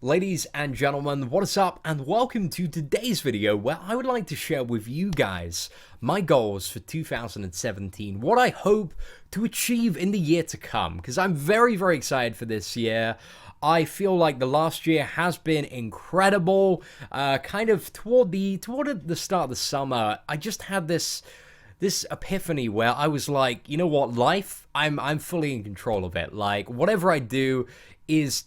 Ladies and gentlemen, what is up, and welcome to today's video where I would like to share with you guys my goals for 2017, what I hope to achieve in the year to come, because I'm very excited for this year. I feel like the last year has been incredible. Kind of toward the start of the summer, I just had this epiphany where I was like, you know what, life, I'm fully in control of it. Like, whatever I do is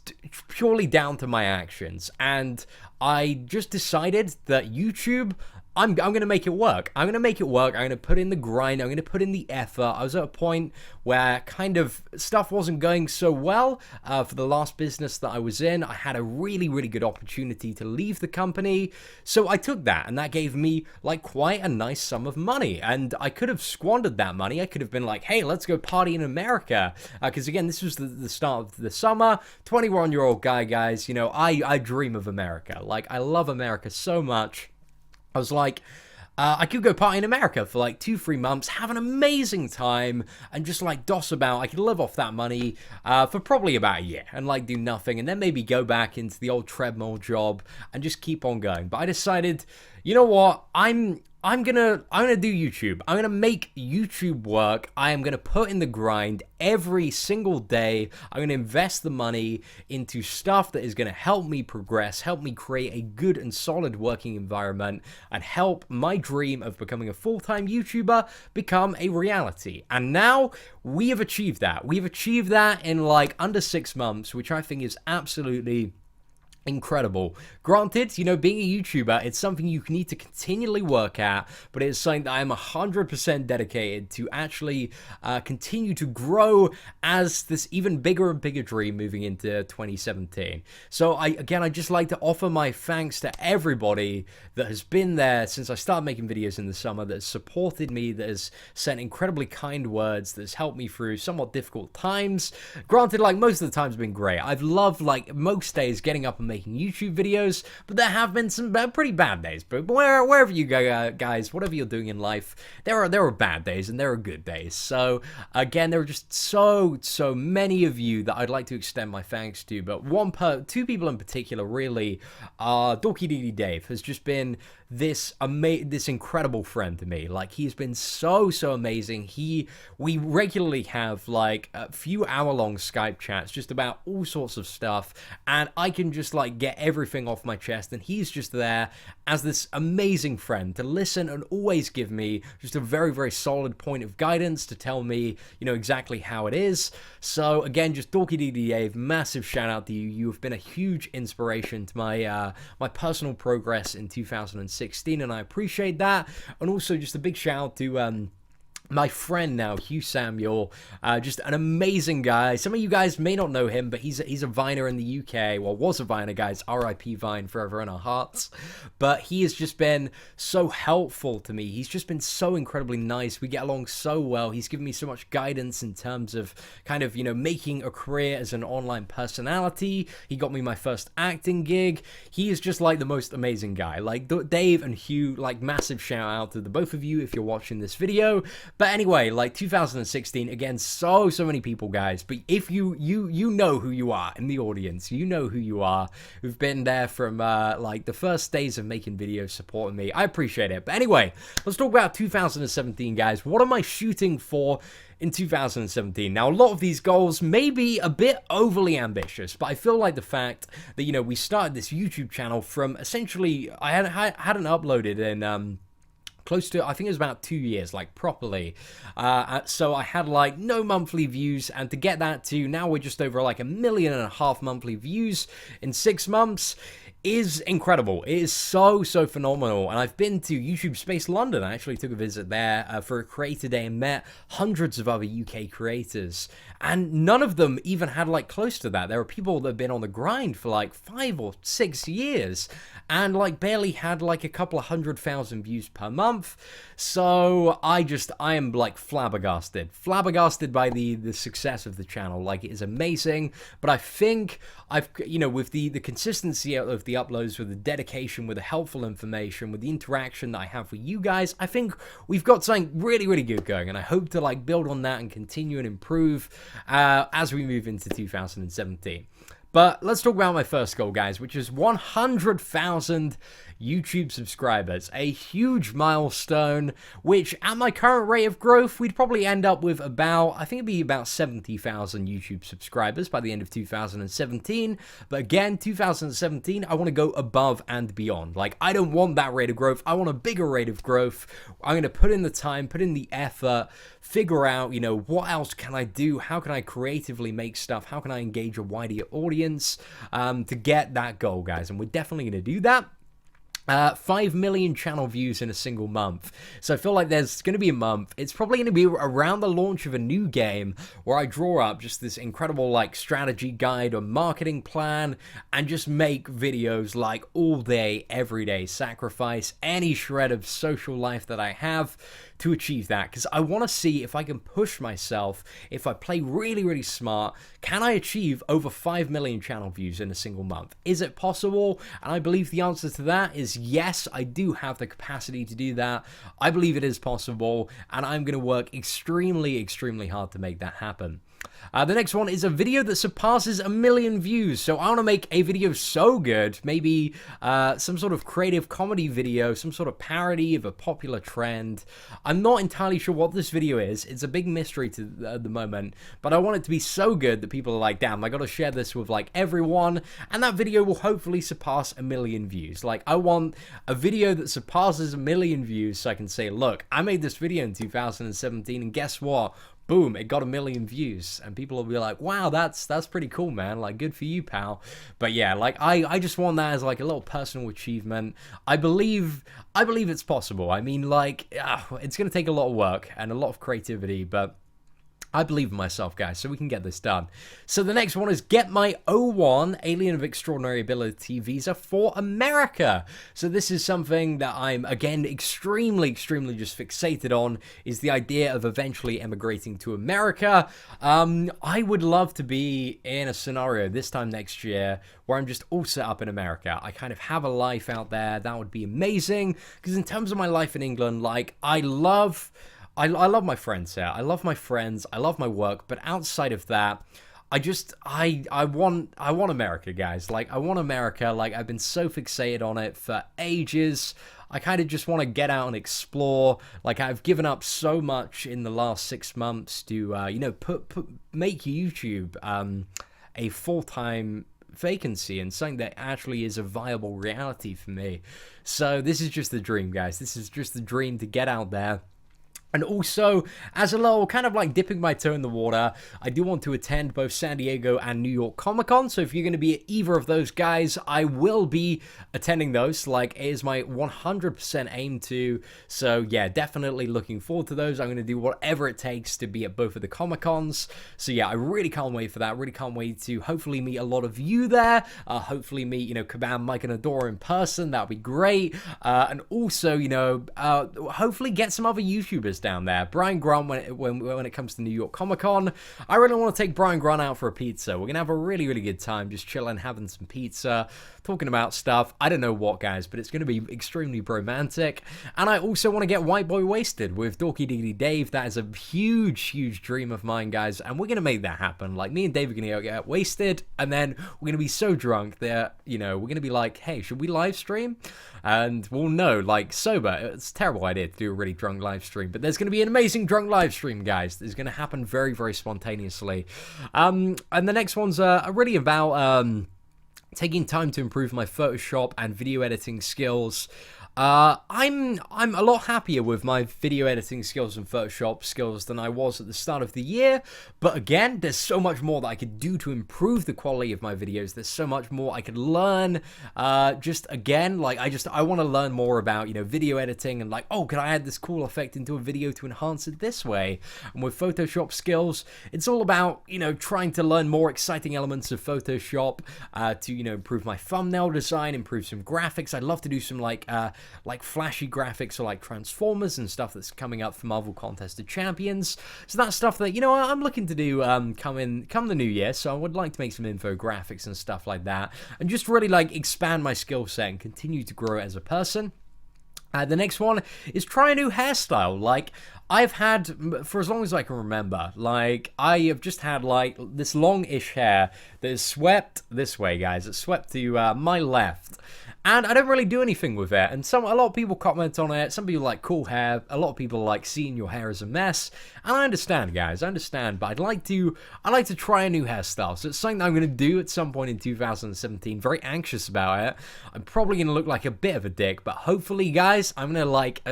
purely down to my actions, and I just decided that YouTube, I'm going to make it work. I'm going to make it work. I'm going to put in the grind. I'm going to put in the effort. I was at a point where kind of stuff wasn't going so well for the last business that I was in. I had a really good opportunity to leave the company. So I took that, and that gave me like quite a nice sum of money. And I could have squandered that money. I could have been like, hey, let's go party in America. Because again, this was the start of the summer. 21-year-old guy, guys. You know, I dream of America. Like, I love America so much. I was like, I could go party in America for like 2-3 months, have an amazing time, and just like doss about. I could live off that money for probably about a year and like do nothing, and then maybe go back into the old treadmill job and just keep on going. But I decided, you know what, I'm gonna do YouTube. I'm gonna make YouTube work. I am gonna put in the grind every single day. I'm gonna invest the money into stuff that is gonna help me progress, help me create a good and solid working environment, and help my dream of becoming a full-time YouTuber become a reality. And now we have achieved that. We've achieved that in like under 6 months, which I think is absolutely incredible. Granted, you know, being a YouTuber, it's something you need to continually work at, but it's something that I am 100% dedicated to actually continue to grow as this even bigger and bigger dream moving into 2017. So I just like to offer my thanks to everybody that has been there since I started making videos in the summer, that has supported me, that has sent incredibly kind words, that has helped me through somewhat difficult times. Granted, like, most of the times have been great. I've loved, like, most days getting up and making YouTube videos, but there have been some pretty bad days. But wherever you go, guys, whatever you're doing in life, there are bad days and there are good days. So again, there are just so many of you that I'd like to extend my thanks to, but two people in particular really, Dorky Dee Dave has just been this incredible friend to me. Like, he's been so amazing. We regularly have like a few hour-long Skype chats just about all sorts of stuff, and I can just like get everything off my chest, and he's just there as this amazing friend to listen and always give me just a very solid point of guidance to tell me, you know, exactly how it is. So again, just Dorky Dee Dave, massive shout out to you. You have been a huge inspiration to my my personal progress in 2016, and I appreciate that. And also just a big shout out to my friend now, Hugh Samuel, just an amazing guy. Some of you guys may not know him, but he's a Viner in the UK. Well, was a Viner, guys. R.I.P. Vine, forever in our hearts. But he has just been so helpful to me. He's just been so incredibly nice. We get along so well. He's given me so much guidance in terms of kind of, you know, making a career as an online personality. He got me my first acting gig. He is just like the most amazing guy. Like, Dave and Hugh, like, massive shout out to the both of you if you're watching this video. But anyway, like 2016, again, so many people, guys. But if you know who you are in the audience, you know who you are, who've been there from like the first days of making videos, supporting me. I appreciate it. But anyway, let's talk about 2017, guys. What am I shooting for in 2017? Now, a lot of these goals may be a bit overly ambitious, but I feel like the fact that, you know, we started this YouTube channel from essentially, I hadn't uploaded in close to, I think it was about 2 years, like, properly. So I had like no monthly views, and to get that to now we're just over like 1.5 million monthly views in 6 months is incredible. It is so phenomenal. And I've been to YouTube Space London. I actually took a visit there for a creator day and met hundreds of other UK creators, and none of them even had like close to that. There are people that have been on the grind for like 5 or 6 years and like barely had like a couple of 100,000 views per month. So I am like flabbergasted by the success of the channel. Like, it is amazing. But I think I've, you know, with the consistency of the uploads, with the dedication, with the helpful information, with the interaction that I have with you guys, I think we've got something really good going, and I hope to like build on that and continue and improve as we move into 2017. But let's talk about my first goal, guys, which is 100,000 YouTube subscribers. A huge milestone, which at my current rate of growth, we'd probably end up with about, I think it'd be about 70,000 YouTube subscribers by the end of 2017. But again, 2017, I want to go above and beyond. Like, I don't want that rate of growth. I want a bigger rate of growth. I'm going to put in the time, put in the effort, figure out, you know, what else can I do? How can I creatively make stuff? How can I engage a wider audience to get that goal, guys? And we're definitely going to do that. 5 million channel views in a single month. So I feel like there's going to be a month. It's probably going to be around the launch of a new game where I draw up just this incredible like strategy guide or marketing plan and just make videos like all day, every day, sacrifice any shred of social life that I have to achieve that, because I want to see if I can push myself. If I play really, really smart, can I achieve over 5 million channel views in a single month? Is it possible? And I believe the answer to that is yes, I do have the capacity to do that. I believe it is possible, and I'm going to work extremely, extremely hard to make that happen. The next one is a video that surpasses 1 million views. So I want to make a video so good, maybe some sort of creative comedy video, some sort of parody of a popular trend. I'm not entirely sure what this video is. It's a big mystery to the moment, but I want it to be so good that people are like, damn, I got to share this with like everyone, and that video will hopefully surpass 1 million views. Like, I want a video that surpasses 1 million views so I can say, look, I made this video in 2017, and guess what? Boom, it got 1 million views, and people will be like, wow, that's pretty cool, man. Like, good for you, pal. But yeah, like, I just want that as like a little personal achievement. I believe it's possible. I mean, like, it's going to take a lot of work and a lot of creativity, but I believe in myself, guys, so we can get this done. So the next one is get my O1 Alien of Extraordinary Ability visa for America. So this is something that I'm, again, extremely, extremely just fixated on, is the idea of eventually emigrating to America. I would love to be in a scenario this time next year where I'm just all set up in America. I kind of have a life out there. That would be amazing, because in terms of my life in England, like, I love my friends here. I love my friends. I love my work. But outside of that, I want America, guys. Like, I want America. Like, I've been so fixated on it for ages. I kind of just want to get out and explore. Like, I've given up so much in the last 6 months to, you know, make YouTube a full-time vacancy and something that actually is a viable reality for me. So this is just the dream, guys. This is just the dream to get out there. And also, as a little kind of like dipping my toe in the water, I do want to attend both San Diego and New York Comic-Con. So if you're going to be at either of those, guys, I will be attending those. Like, it is my 100% aim to. So yeah, definitely looking forward to those. I'm going to do whatever it takes to be at both of the Comic-Cons. So yeah, I really can't wait for that. Really can't wait to hopefully meet a lot of you there. Hopefully meet, you know, Kabam, Mike, and Adora in person. That would be great. And also, you know, hopefully get some other YouTubers down there. Brian Grant, when it comes to New York Comic Con, I really want to take Brian Grant out for a pizza. We're gonna have a really, really good time, just chilling, having some pizza, talking about stuff. I don't know what, guys, but it's gonna be extremely romantic. And I also want to get White Boy Wasted with Dorky Diggity Dave. That is a huge, huge dream of mine, guys, and we're gonna make that happen. Like, me and Dave are gonna get wasted, and then we're gonna be so drunk that, you know, we're gonna be like, hey, should we live stream? And we'll know, like, sober. It's a terrible idea to do a really drunk live stream, but there's going to be an amazing drunk live stream, guys. It's going to happen very, very spontaneously. And the next one's really about taking time to improve my Photoshop and video editing skills. I'm a lot happier with my video editing skills and Photoshop skills than I was at the start of the year, but again, there's so much more that I could do to improve the quality of my videos. There's so much more I could learn. Just again, like, I want to learn more about, you know, video editing, and like, oh, can I add this cool effect into a video to enhance it this way? And with Photoshop skills, it's all about, you know, trying to learn more exciting elements of Photoshop to, you know, improve my thumbnail design, improve some graphics. I'd love to do some like flashy graphics or like Transformers and stuff that's coming up for Marvel Contest of Champions. So that's stuff that, you know, I'm looking to do come the new year. So I would like to make some infographics and stuff like that, and just really like expand my skill set and continue to grow as a person. The next one is try a new hairstyle. Like, I've had, for as long as I can remember, like, I have just had, like, this long-ish hair that is swept this way, guys. It's swept to my left. And I don't really do anything with it. And a lot of people comment on it. Some people like cool hair. A lot of people like seeing your hair as a mess. And I understand, guys. I understand. But I'd like to try a new hairstyle. So it's something that I'm going to do at some point in 2017. Very anxious about it. I'm probably going to look like a bit of a dick. But hopefully, guys, I'm going to like,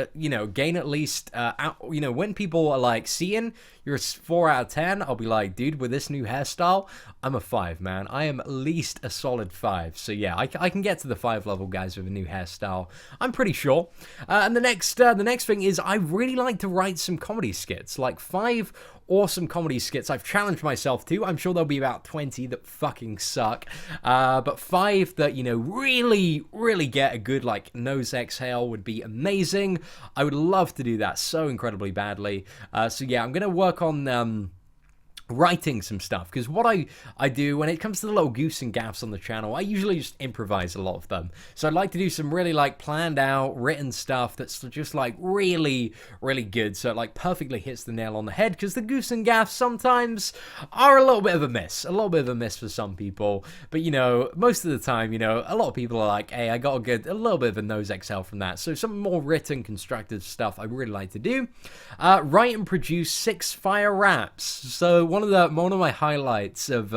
gain at least, when people are like, Seatin, you're a 4 out of 10. I'll be like, dude, with this new hairstyle, I'm a 5, man. I am at least a solid 5. So yeah, I can get to the 5 level, guys, with a new hairstyle. I'm pretty sure. And the next thing is I really like to write some comedy skits, like 5 awesome comedy skits I've challenged myself to. I'm sure there'll be about 20 that fucking suck, but 5 that, really get a good, like, nose exhale would be amazing. I would love to do that so incredibly badly. So yeah, I'm gonna work on writing some stuff, because what I do when it comes to the little goose and gaffs on the channel, I usually just improvise a lot of them. So I'd like to do some really, like, planned out written stuff that's just, like, really good, so it, like, perfectly hits the nail on the head, because the goose and gaffs sometimes are a little bit of a miss for some people. But most of the time, a lot of people are like, hey, I got a little bit of a nose exhale from that. So some more written constructive stuff I really like to do. Write and produce 6 fire raps. So one of my highlights of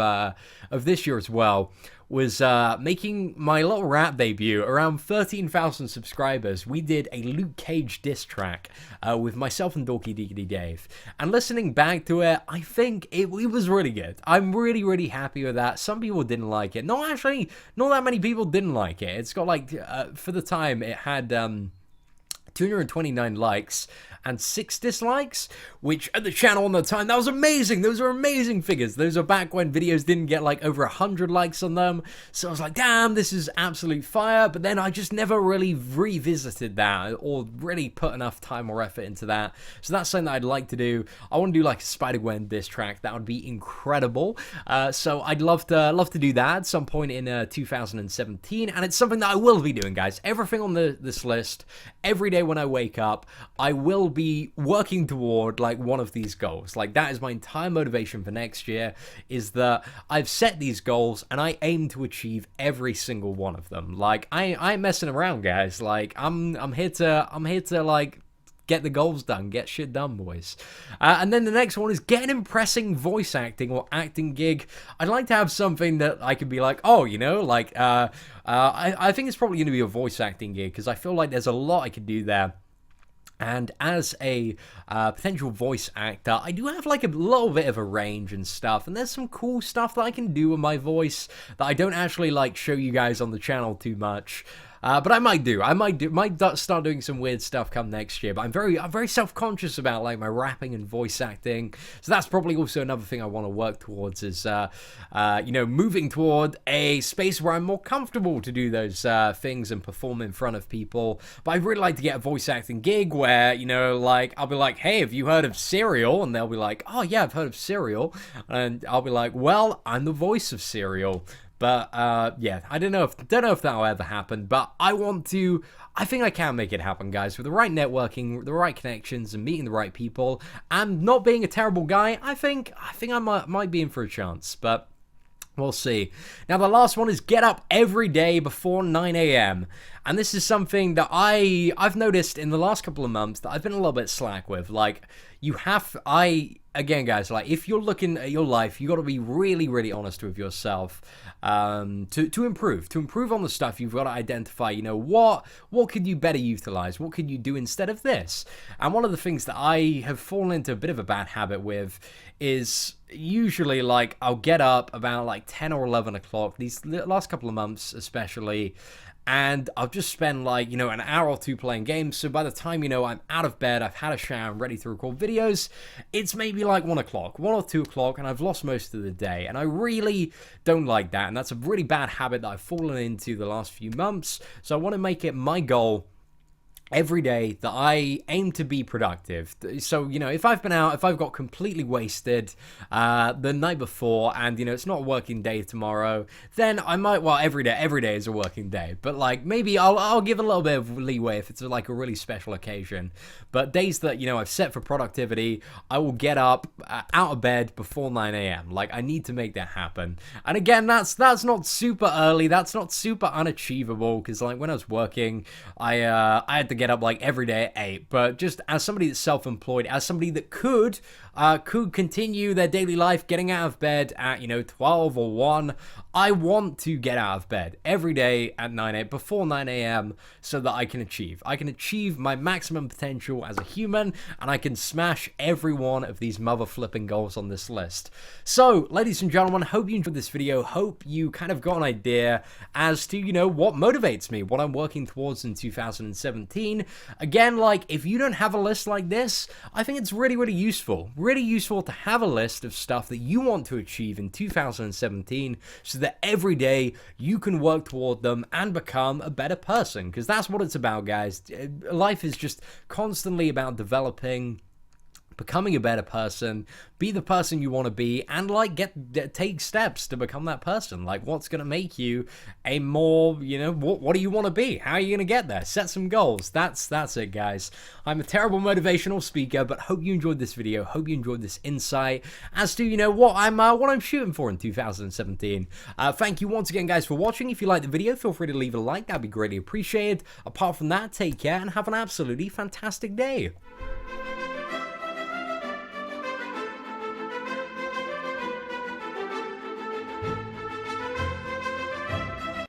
this year as well was making my little rap debut. Around 13,000 subscribers, we did a Luke Cage diss track with myself and Dorky Deekity Dave. And listening back to it, I think it was really good. I'm really happy with that. Some people didn't like it. No, actually, not that many people didn't like it. It's got, like, for the time, it had 229 likes and 6 dislikes, which at the channel on the time, that was amazing. Those are amazing figures. Those are back when videos didn't get like over 100 likes on them. So I was like, damn, this is absolute fire. But then I just never really revisited that or really put enough time or effort into that. So that's something that I'd like to do. I want to do like a Spider-Gwen diss track. That would be incredible. So I'd love to do that at some point in 2017. And it's something that I will be doing, guys. Everything on this list, every day when I wake up, I will be working toward like one of these goals. Like, that is my entire motivation for next year, is that I've set these goals and I aim to achieve every single one of them. Like, I ain't messing around, guys. Like, I'm here to like get the goals done, get shit done, boys. And then the next one is get an impressing voice acting or acting gig. I'd like to have something that I could be like, oh, like, I think it's probably going to be a voice acting gig, because I feel like there's a lot I could do there. And as a potential voice actor, I do have like a little bit of a range and stuff, and there's some cool stuff that I can do with my voice that I don't actually like show you guys on the channel too much. But I might start doing some weird stuff come next year. But I'm very self-conscious about like my rapping and voice acting. So that's probably also another thing I want to work towards, is moving toward a space where I'm more comfortable to do those things and perform in front of people. But I'd really like to get a voice acting gig where, like, I'll be like, hey, have you heard of Cereal? And they'll be like, oh yeah, I've heard of Cereal. And I'll be like, well, I'm the voice of Cereal. But, yeah, I don't know if that'll ever happen, but I think I can make it happen, guys, with the right networking, the right connections, and meeting the right people, and not being a terrible guy. I think I might be in for a chance, but we'll see. Now, the last one is get up every day before 9 a.m. And this is something that I've noticed in the last couple of months that I've been a little bit slack with. Like, again, guys, like, if you're looking at your life, you got to be really honest with yourself to improve on the stuff. You've got to identify, what could you better utilize? What could you do instead of this? And one of the things that I have fallen into a bit of a bad habit with is usually, like, I'll get up about like 10 or 11 o'clock, these last couple of months especially, and I'll just spend like, an hour or two playing games. So by the time, I'm out of bed, I've had a shower, I'm ready to record videos, it's maybe like 1 o'clock, 1 or 2 o'clock, and I've lost most of the day. And I really don't like that. And that's a really bad habit that I've fallen into the last few months. So I want to make it my goal every day that I aim to be productive. So, you know, if I've been out, if I've got completely wasted the night before and, you know, it's not a working day tomorrow, then I might, well, every day is a working day. But, like, maybe I'll give a little bit of leeway if it's, like, a really special occasion. But days that, you know, I've set for productivity, I will get up out of bed before 9 a.m. Like, I need to make that happen. And again, that's not super early. That's not super unachievable because, like, when I was working, I had to get up like every day at 8, but just as somebody that's self-employed, as somebody that could continue their daily life getting out of bed at, you know, 12 or 1, I want to get out of bed every day at 9 a.m. before 9 a.m. so that I can achieve my maximum potential as a human, and I can smash every one of these mother flipping goals on this list. So, ladies and gentlemen, hope you enjoyed this video. Hope you kind of got an idea as to, you know, what motivates me, what I'm working towards in 2017. Again, like, if you don't have a list like this, I think it's really, really useful. Really useful to have a list of stuff that you want to achieve in 2017 so that every day you can work toward them and become a better person, because that's what it's about, guys. Life is just constantly about developing, becoming a better person, be the person you want to be, and like take steps to become that person. Like, what's going to make you a more, you know, what do you want to be? How are you going to get there? Set some goals. That's it, guys. I'm a terrible motivational speaker, but hope you enjoyed this video. Hope you enjoyed this insight as to, you know, what I'm shooting for in 2017. Thank you once again, guys, for watching. If you liked the video, feel free to leave a like. That'd be greatly appreciated. Apart from that, take care and have an absolutely fantastic day.